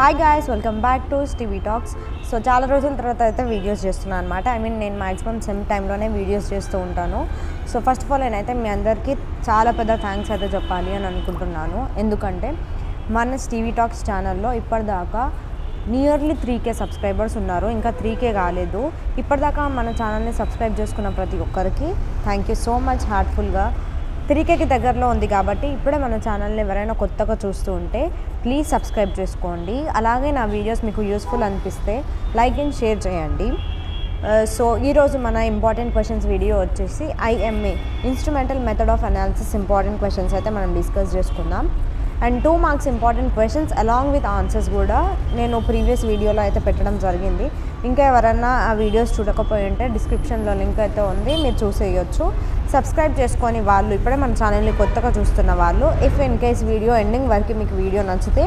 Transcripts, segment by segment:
Hi guys, welcome back to TV talks. So చాలా రోజుల తర్వాత అయితే వీడియోస్ చేస్తున్నాను అనమాట. నేను మ్యాక్సిమం సెమ్ టైంలోనే వీడియోస్ చేస్తూ ఉంటాను. సో ఫస్ట్ ఆఫ్ ఆల్ నేనైతే మీ అందరికీ చాలా పెద్ద థ్యాంక్స్ అయితే చెప్పాలి అని అనుకుంటున్నాను. ఎందుకంటే మన టీవీ టాక్స్ ఛానల్లో ఇప్పటిదాకా నియర్లీ 3K సబ్స్క్రైబర్స్ ఉన్నారు. ఇంకా 3K కాలేదు. ఇప్పటిదాకా మన ఛానల్ని సబ్స్క్రైబ్ చేసుకున్న ప్రతి ఒక్కరికి థ్యాంక్ యూ సో మచ్ హార్ట్ఫుల్గా. 3Kకి దగ్గరలో ఉంది కాబట్టి ఇప్పుడే మన ఛానల్ని ఎవరైనా కొత్తగా చూస్తూ ఉంటే ప్లీజ్ సబ్స్క్రైబ్ చేసుకోండి. అలాగే నా వీడియోస్ మీకు యూస్ఫుల్ అనిపిస్తే లైక్ అండ్ షేర్ చేయండి. సో ఈరోజు మన ఇంపార్టెంట్ క్వశ్చన్స్ వీడియో వచ్చేసి IMA instrumental method of analysis important questions అయితే మనం డిస్కస్ చేసుకుందాం. And 2 marks important questions along with answers కూడా నేను ప్రీవియస్ వీడియోలో అయితే పెట్టడం జరిగింది. ఇంకా ఎవరైనా ఆ వీడియోస్ చూడకపోయి ఉంటే డిస్క్రిప్షన్లో లింక్ అయితే ఉంది, మీరు చూసేయచ్చు. సబ్స్క్రైబ్ చేసుకొని వాళ్ళు ఇప్పుడే మన ఛానల్ని కొత్తగా చూస్తున్న వాళ్ళు if in case video ending వరకు మీకు వీడియో నచ్చితే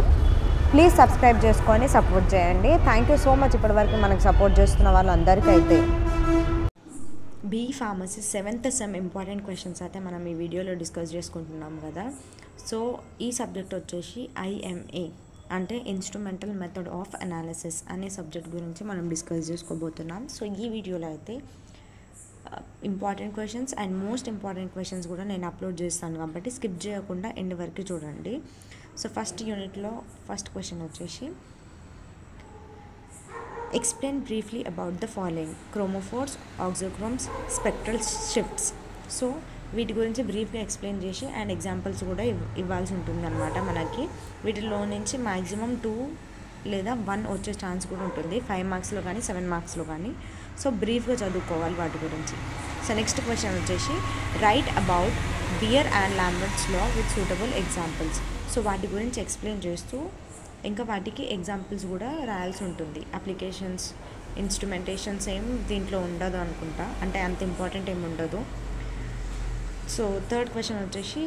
ప్లీజ్ సబ్స్క్రైబ్ చేసుకొని సపోర్ట్ చేయండి. థ్యాంక్ యూ సో మచ్ ఇప్పటివరకు మనకు సపోర్ట్ చేస్తున్న వాళ్ళందరికీ అయితే. BE Pharmacy 7th sem important questions అయితే మనం ఈ వీడియోలో డిస్కస్ చేసుకుంటున్నాం కదా. సో ఈ సబ్జెక్ట్ వచ్చేసి IMA అంటే ఇన్స్ట్రుమెంటల్ మెథడ్ ఆఫ్ అనాలిసిస్ అనే సబ్జెక్ట్ గురించి మనం డిస్కస్ చేసుకోబోతున్నాం. సో ఈ వీడియోలో అయితే important questions and most important questions కూడా నేను అప్లోడ్ చేస్తాను కాబట్టి స్కిప్ చేయకుండా ఎండ్ వరకు చూడండి. సో ఫస్ట్ యూనిట్లో ఫస్ట్ క్వశ్చన్ వచ్చేసి explain briefly about the following chromophores, auxochromes, spectral shifts. So వీటి గురించి బ్రీఫ్గా ఎక్స్ప్లెయిన్ చేసి అండ్ ఎగ్జాంపుల్స్ కూడా ఇవ్వాల్సి ఉంటుంది అనమాట. మనకి వీటిలో నుంచి మ్యాక్సిమం 2 లేదా 1 వచ్చే ఛాన్స్ కూడా ఉంటుంది, 5 మార్క్స్లో కానీ 7 మార్క్స్లో కానీ. సో బ్రీఫ్గా చదువుకోవాలి వాటి గురించి. సో నెక్స్ట్ క్వశ్చన్ వచ్చేసి write about Beer and Lambert's law with suitable examples. So వాటి గురించి ఎక్స్ప్లెయిన్ చేస్తూ ఇంకా వాటికి ఎగ్జాంపుల్స్ కూడా రాయాల్సి ఉంటుంది. అప్లికేషన్స్, ఇన్స్ట్రుమెంటేషన్స్ ఏం దీంట్లో ఉండదు అనుకుంటా, అంటే అంత ఇంపార్టెంట్ ఏమి ఉండదు. సో థర్డ్ క్వశ్చన్ వచ్చేసి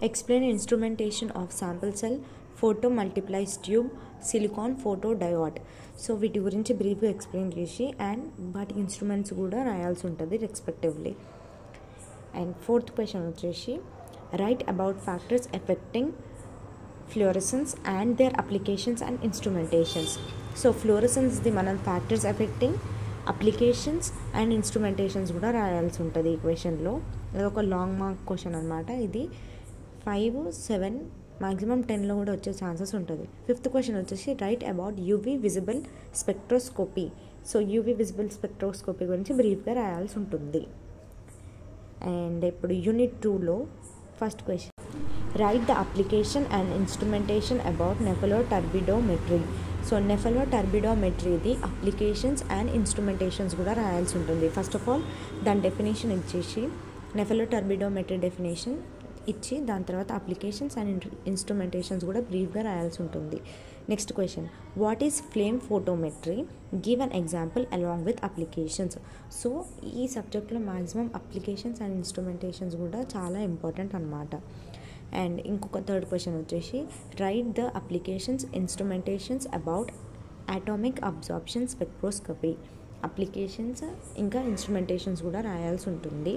explain instrumentation of sample cell, photo multiplies tube, silicon photo diode. So వీటి గురించి బ్రీఫ్గా ఎక్స్ప్లెయిన్ చేసి అండ్ వాటి ఇన్స్ట్రుమెంట్స్ కూడా రాయాల్సి ఉంటుంది రెస్పెక్టివ్లీ. అండ్ ఫోర్త్ క్వశ్చన్ వచ్చేసి write about factors affecting fluorescence and their applications and instrumentations. So ఫ్లోరసెన్స్ది మనం factors affecting, applications and instrumentations కూడా రాయాల్సి ఉంటుంది ఈ క్వశ్చన్లో. ఇది ఒక లాంగ్ మార్క్ క్వశ్చన్ అనమాట. ఇది 5, 7 మ్యాక్సిమం 10లో కూడా వచ్చే ఛాన్సెస్ ఉంటుంది. ఫిఫ్త్ క్వశ్చన్ వచ్చేసి write about UV visible spectroscopy. So UV visible spectroscopy గురించి బ్రీఫ్గా రాయాల్సి ఉంటుంది. అండ్ ఇప్పుడు యూనిట్ 2లో first question write the application and instrumentation about nepheloturbidometry. So నెఫెలోటర్బిడోమెట్రీది అప్లికేషన్స్ అండ్ ఇన్స్ట్రుమెంటేషన్స్ కూడా రాయాల్సి ఉంటుంది. ఫస్ట్ ఆఫ్ ఆల్ దాని డెఫినేషన్ ఇచ్చేసి నెఫెలోటర్బిడోమెట్రీ డెఫినేషన్ ఇచ్చి దాని తర్వాత అప్లికేషన్స్ అండ్ ఇన్స్ట్రుమెంటేషన్స్ కూడా బ్రీఫ్గా రాయాల్సి ఉంటుంది. Next question what is flame photometry, give an example along with applications. So ఈ సబ్జెక్ట్లో మ్యాక్సిమం అప్లికేషన్స్ అండ్ ఇన్స్ట్రుమెంటేషన్స్ కూడా చాలా ఇంపార్టెంట్ అనమాట. అండ్ ఇంకొక థర్డ్ క్వశ్చన్ వచ్చేసి right the applications instrumentations about atomic absorption spectroscopy. Applications ఇంకా ఇన్స్ట్రుమెంటేషన్స్ కూడా రాయాల్సి ఉంటుంది.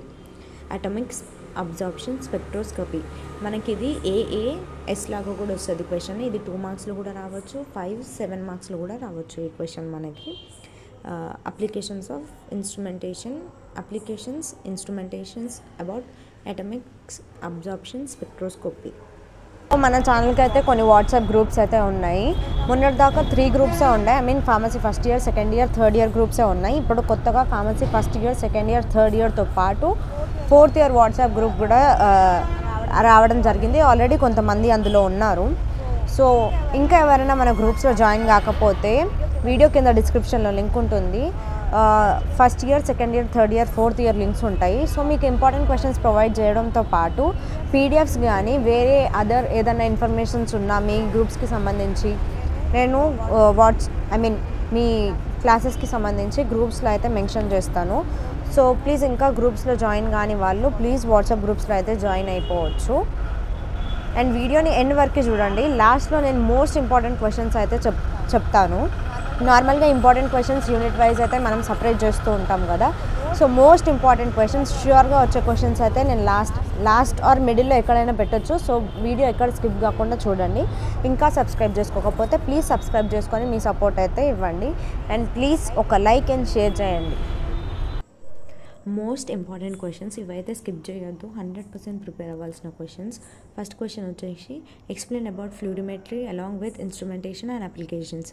అటామిక్ అబ్జార్ప్షన్ స్పెక్ట్రోస్కోపీ మనకి ఇది AAS లాగా కూడా వస్తుంది క్వశ్చన్. ఇది 2 మార్క్స్లో కూడా రావచ్చు, 5, 7 మార్క్స్లో కూడా రావచ్చు ఈ క్వశ్చన్ మనకి. Applications of instrumentations about atomic absorption spectroscopy. మన ఛానల్కి అయితే కొన్ని వాట్సాప్ గ్రూప్స్ అయితే ఉన్నాయి. మొన్నటి దాకా 3 గ్రూప్సే ఉన్నాయి. Pharmacy first year, second year, third year గ్రూప్సే ఉన్నాయి. ఇప్పుడు కొత్తగా pharmacy first year, second year, third ఇయర్తో పాటు 4th ఇయర్ వాట్సాప్ గ్రూప్ కూడా రావడం జరిగింది. ఆల్రెడీ కొంతమంది అందులో ఉన్నారు. సో ఇంకా ఎవరైనా మన గ్రూప్స్లో జాయిన్ కాకపోతే వీడియో కింద డిస్క్రిప్షన్లో లింక్ ఉంటుంది. First year, second year, third year, 4th year links ఉంటాయి. సో మీకు ఇంపార్టెంట్ క్వశ్చన్స్ ప్రొవైడ్ చేయడంతో పాటు PDFs కానీ వేరే అదర్ ఏదైనా ఇన్ఫర్మేషన్స్ ఉన్నా మీ గ్రూప్స్కి సంబంధించి నేను మీ క్లాసెస్కి సంబంధించి గ్రూప్స్లో అయితే మెన్షన్ చేస్తాను. సో ప్లీజ్ ఇంకా గ్రూప్స్లో జాయిన్ కాని వాళ్ళు ప్లీజ్ వాట్సాప్ గ్రూప్స్లో అయితే జాయిన్ అయిపోవచ్చు. అండ్ వీడియోని ఎండ్ వరకు చూడండి. లాస్ట్లో నేను మోస్ట్ ఇంపార్టెంట్ క్వశ్చన్స్ అయితే చెప్తాను. నార్మల్గా ఇంపార్టెంట్ క్వశ్చన్స్ యూనిట్ వైజ్ అయితే మనం సపరేట్ చేస్తూ ఉంటాం కదా. సో మోస్ట్ ఇంపార్టెంట్ క్వశ్చన్స్ ష్యూర్గా వచ్చే క్వశ్చన్స్ అయితే నేను లాస్ట్ ఆర్ మిడిల్లో ఎక్కడైనా పెట్టొచ్చు. సో వీడియో ఎక్కడ స్కిప్ కాకుండా చూడండి. ఇంకా సబ్స్క్రైబ్ చేసుకోకపోతే ప్లీజ్ సబ్స్క్రైబ్ చేసుకొని మీ సపోర్ట్ అయితే ఇవ్వండి. అండ్ ప్లీజ్ ఒక లైక్ అండ్ షేర్ చేయండి. మోస్ట్ ఇంపార్టెంట్ క్వశ్చన్స్ ఇవైతే స్కిప్ చేయొద్దు, 100% ప్రిపేర్ అవ్వాల్సిన క్వశ్చన్స్. ఫస్ట్ క్వశ్చన్ వచ్చేసి explain about fluorimetry along with instrumentation and applications.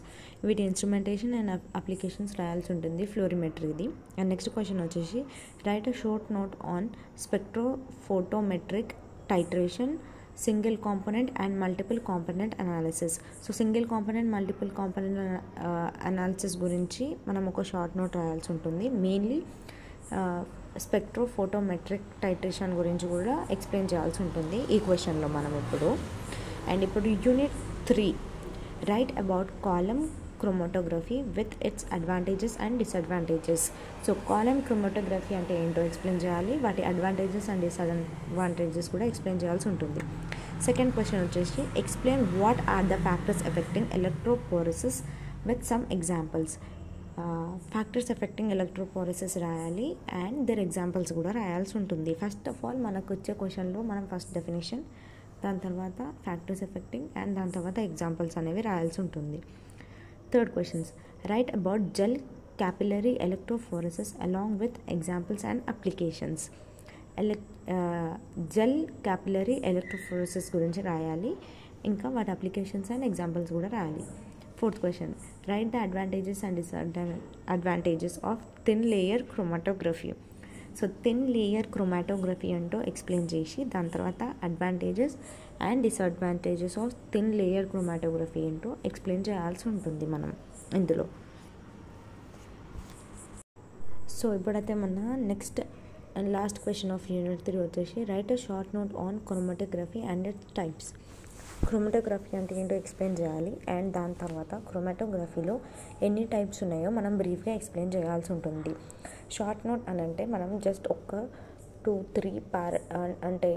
వీటి ఇన్స్ట్రుమెంటేషన్ అండ్ అప్లికేషన్స్ రాయాల్సి ఉంటుంది ఫ్లూరిమెట్రీది. అండ్ నెక్స్ట్ క్వశ్చన్ వచ్చేసి write a short note on spectrophotometric titration, single component and multiple component analysis. So single component multiple component analysis గురించి మనం ఒక short note రాయాల్సి ఉంటుంది. మెయిన్లీ స్పెక్ట్రోఫోటోమెట్రిక్ టైట్రేషన్ గురించి కూడా ఎక్స్ప్లెయిన్ చేయాల్సి ఉంటుంది ఈ క్వశ్చన్లో మనం ఇప్పుడు. అండ్ ఇప్పుడు unit 3 write about column chromatography with its advantages and disadvantages. So column chromatography అంటే ఏంటో ఎక్స్ప్లెయిన్ చేయాలి, వాటి అడ్వాంటేజెస్ అండ్ డిసడ్వాంటేజెస్ కూడా ఎక్స్ప్లెయిన్ చేయాల్సి ఉంటుంది. సెకండ్ క్వశ్చన్ వచ్చేసి explain what are the factors affecting electrophoresis with some examples. Factors affecting electrophoresis రాయాలి and there examples కూడా రాయాల్సి ఉంటుంది. ఫస్ట్ ఆఫ్ ఆల్ మనకు వచ్చే క్వశ్చన్లో మనం ఫస్ట్ డెఫినేషన్, దాని తర్వాత ఫ్యాక్టర్స్ ఎఫెక్టింగ్ అండ్ దాని తర్వాత ఎగ్జాంపుల్స్ అనేవి రాయాల్సి ఉంటుంది. Third questions write about gel capillary electrophoresis along with examples and applications. Gel capillary electrophoresis గురించి రాయాలి, ఇంకా వాటి అప్లికేషన్స్ అండ్ ఎగ్జాంపుల్స్ కూడా రాయాలి. Fourth question, write the advantages and disadvantages of thin layer chromatography. So thin layer chromatography అంటూ explain చేసి దాని తర్వాత advantages and disadvantages of thin layer chromatography ఏంటో ఎక్స్ప్లెయిన్ చేయాల్సి ఉంటుంది మనం ఇందులో. సో ఇప్పుడైతే మన next and last question of unit 3 వచ్చేసి write a short note on chromatography and it's types. Chromatography అంటే ఏంటో ఎక్స్ప్లెయిన్ చేయాలి అండ్ దాని తర్వాత క్రోమాటోగ్రఫీలో ఎన్ని టైప్స్ ఉన్నాయో మనం బ్రీఫ్గా ఎక్స్ప్లెయిన్ చేయాల్సి ఉంటుంది. షార్ట్ నోట్ అని అంటే మనం జస్ట్ ఒక 2-3 అంటే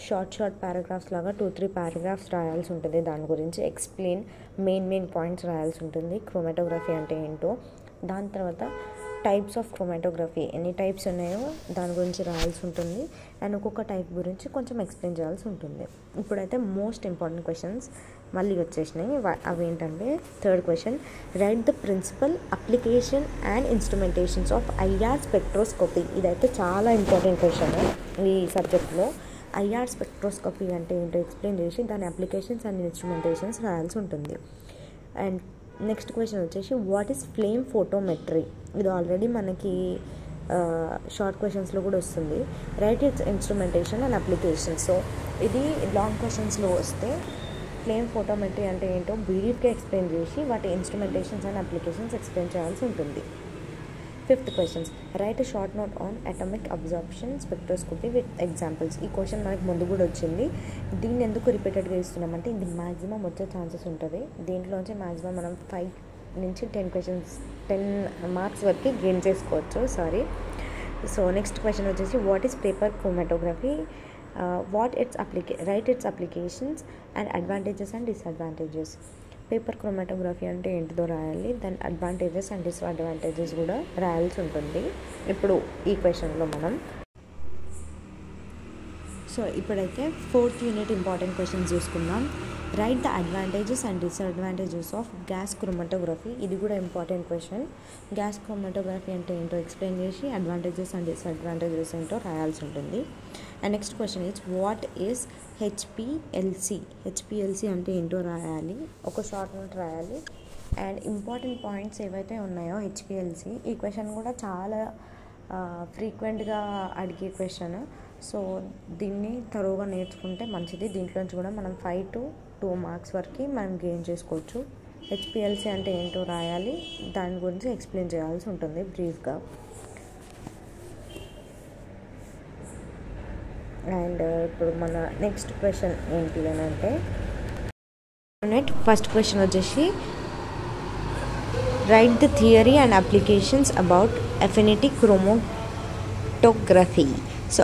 షార్ట్ పారాగ్రాఫ్స్ లాగా 2-3 పారాగ్రాఫ్స్ రాయాల్సి ఉంటుంది. దాని గురించి ఎక్స్ప్లెయిన్ మెయిన్ పాయింట్స్ రాయాల్సి ఉంటుంది క్రోమాటోగ్రఫీ అంటే ఏంటో. దాని తర్వాత టైప్స్ ఆఫ్ క్రోమాటోగ్రఫీ ఎన్ని టైప్స్ ఉన్నాయో దాని గురించి రాయాల్సి ఉంటుంది అండ్ ఒక్కొక్క టైప్ గురించి కొంచెం ఎక్స్ప్లెయిన్ చేయాల్సి ఉంటుంది. ఇప్పుడైతే మోస్ట్ ఇంపార్టెంట్ క్వశ్చన్స్ మళ్ళీ వచ్చేసినాయి. అవి ఏంటంటే third question write the principle application and instrumentations of IR spectroscopy. ఇదైతే చాలా ఇంపార్టెంట్ క్వశ్చన్ ఈ సబ్జెక్ట్లో. ఐఆర్ స్పెక్ట్రోస్కోపీ అంటే ఏంటో ఎక్స్ప్లెయిన్ చేసి దాని అప్లికేషన్స్ అండ్ ఇన్స్ట్రుమెంటేషన్స్ రాయాల్సి ఉంటుంది. అండ్ నెక్స్ట్ క్వశ్చన్ వచ్చేసి వాట్ ఈస్ ఫ్లేమ్ ఫోటోమెట్రీ. ఇది ఆల్రెడీ మనకి షార్ట్ క్వశ్చన్స్లో కూడా వస్తుంది. Right it's instrumentation and application. So ఇది లాంగ్ క్వశ్చన్స్లో వస్తే ఫ్లేమ్ ఫోటోమెట్రీ అంటే ఏంటో బ్రీఫ్గా ఎక్స్ప్లెయిన్ చేసి వాటి ఇన్స్ట్రుమెంటేషన్స్ అండ్ అప్లికేషన్స్ ఎక్స్ప్లెయిన్ చేయాల్సి ఉంటుంది. Fifth questions right short note on atomic absorption spectroscopy with examples. ఈ క్వశ్చన్ మనకు ముందు కూడా వచ్చింది. దీన్ని ఎందుకు రిపీటెడ్గా ఇస్తున్నామంటే ఇది మ్యాక్సిమం వచ్చే ఛాన్సెస్ ఉంటుంది. దీంట్లోంచి మ్యాక్సిమం మనం 5 నుంచి 10 క్వశ్చన్స్ 10 మార్క్స్ వరకు గెయిన్ చేసుకోవచ్చు. సో నెక్స్ట్ క్వశ్చన్ వచ్చేసి what is paper chromatography, right its applications and advantages and disadvantages. Paper chromatography అంటే ఏంటిదో రాయాలి, దాని అడ్వాంటేజెస్ అండ్ డిసడ్వాంటేజెస్ కూడా రాయాల్సి ఉంటుంది ఇప్పుడు ఈ క్వశ్చన్లో మనం. సో ఇప్పుడైతే 4th యూనిట్ ఇంపార్టెంట్ క్వశ్చన్స్ చూసుకుందాం. Right the advantages and disadvantages of gas chromatography. ఇది కూడా ఇంపార్టెంట్ క్వశ్చన్. గ్యాస్ క్రోమాటోగ్రఫీ అంటే ఏంటో ఎక్స్ప్లెయిన్ చేసి అడ్వాంటేజెస్ అండ్ డిసడ్వాంటేజెస్ ఏంటో రాయాల్సి ఉంటుంది. And next question is what is HPLC. HPLC అంటే ఏంటో రాయాలి, ఒక షార్ట్ నోట్ రాయాలి. అండ్ ఇంపార్టెంట్ పాయింట్స్ ఏవైతే ఉన్నాయో హెచ్పిఎల్సి, ఈ క్వశ్చన్ కూడా చాలా ఫ్రీక్వెంట్గా అడిగే క్వశ్చన్. సో దీన్ని తరువుగా నేర్చుకుంటే మంచిది. దీంట్లోంచి కూడా మనం 5 to 2 మార్క్స్ వరకు మనం గెయిన్ చేసుకోవచ్చు. హెచ్పిఎల్సి అంటే ఏంటో రాయాలి, దాని గురించి ఎక్స్ప్లెయిన్ చేయాల్సి ఉంటుంది బ్రీఫ్గా. అండ్ ఇప్పుడు మన నెక్స్ట్ క్వశ్చన్ ఏంటి అని అంటే ఫస్ట్ క్వశ్చన్ వచ్చేసి right the theory and applications about affinity chromatography. So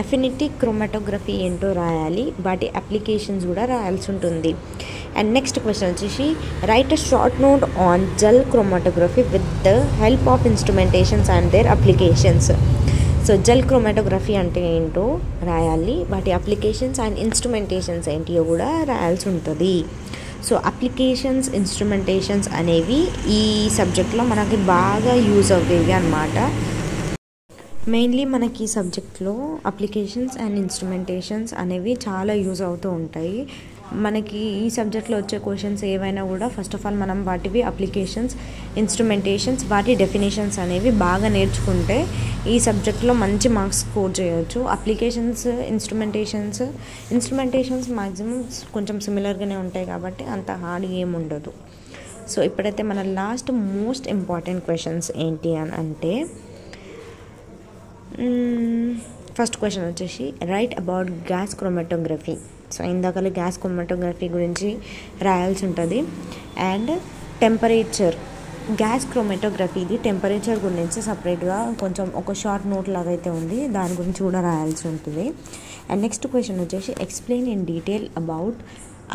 affinity chromatography ఏంటో రాయాలి, వాటి అప్లికేషన్స్ కూడా రాయాల్సి ఉంటుంది. అండ్ నెక్స్ట్ క్వశ్చన్ వచ్చేసి write a short note on gel chromatography with the help of instrumentations and their applications. So gel chromatography అంటే ఏంటో రాయాలి, వాటి అప్లికేషన్స్ అండ్ ఇన్స్ట్రుమెంటేషన్స్ ఏంటియో కూడా రాయాల్సి ఉంటుంది. సో అప్లికేషన్స్, ఇన్స్ట్రుమెంటేషన్స్ అనేవి ఈ సబ్జెక్ట్లో మనకి బాగా యూజ్ అయ్యేవి అన్నమాట. మెయిన్లీ మనకి ఈ సబ్జెక్ట్లో అప్లికేషన్స్ అండ్ ఇన్స్ట్రుమెంటేషన్స్ అనేవి చాలా యూజ్ అవుతూ ఉంటాయి. మనకి ఈ సబ్జెక్ట్లో వచ్చే క్వశ్చన్స్ ఏవైనా కూడా ఫస్ట్ ఆఫ్ ఆల్ మనం వాటివి అప్లికేషన్స్, ఇన్స్ట్రుమెంటేషన్స్, వాటి డెఫినేషన్స్ అనేవి బాగా నేర్చుకుంటే ఈ సబ్జెక్ట్లో మంచి మార్క్స్ స్కోర్ చేయొచ్చు. అప్లికేషన్స్, ఇన్స్ట్రుమెంటేషన్స్ మ్యాక్సిమం కొంచెం సిమిలర్గానే ఉంటాయి కాబట్టి అంత హార్డ్ ఏం ఉండదు. సో ఇప్పుడైతే మన లాస్ట్ మోస్ట్ ఇంపార్టెంట్ క్వశ్చన్స్ ఏంటి అని అంటే ఫస్ట్ క్వశ్చన్ వచ్చేసి write about gas chromatography. So ఇందాకలే గ్యాస్ క్రోమాటోగ్రఫీ గురించి రాయాల్సి ఉంటుంది. అండ్ టెంపరేచర్, గ్యాస్ క్రోమాటోగ్రఫీది టెంపరేచర్ గురించి సపరేట్గా కొంచెం ఒక షార్ట్ నోట్ లాగా అయితే ఉంది, దాని గురించి కూడా రాయాల్సి ఉంటుంది. అండ్ నెక్స్ట్ క్వశ్చన్ వచ్చేసి explain in detail about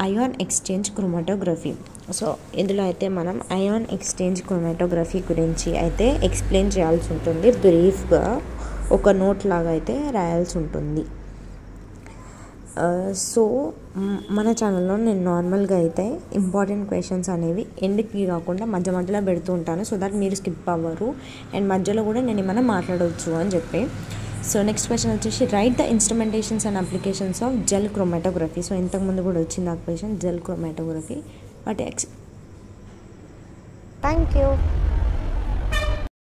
ion exchange chromatography. So ఇందులో అయితే మనం అయాన్ ఎక్స్చేంజ్ క్రోమాటోగ్రఫీ గురించి అయితే ఎక్స్ప్లెయిన్ చేయాల్సి ఉంటుంది, బ్రీఫ్గా ఒక నోట్ లాగా అయితే రాయాల్సి ఉంటుంది. సో మన ఛానల్లో నేను నార్మల్గా అయితే ఇంపార్టెంట్ క్వశ్చన్స్ అనేవి ఎండ్కి కాకుండా మధ్య మధ్యలో పెడుతూ ఉంటాను, సో దట్ మీరు స్కిప్ అవ్వరు అండ్ మధ్యలో కూడా నేను ఏమైనా మాట్లాడవచ్చు అని చెప్పి. సో నెక్స్ట్ క్వశ్చన్ వచ్చేసి right the instrumentations and applications of gel chromatography. So ఇంతకుముందు కూడా వచ్చింది ఆ క్వశ్చన్, జెల్ క్రోమాటోగ్రఫీ. వాటి థ్యాంక్ యూ.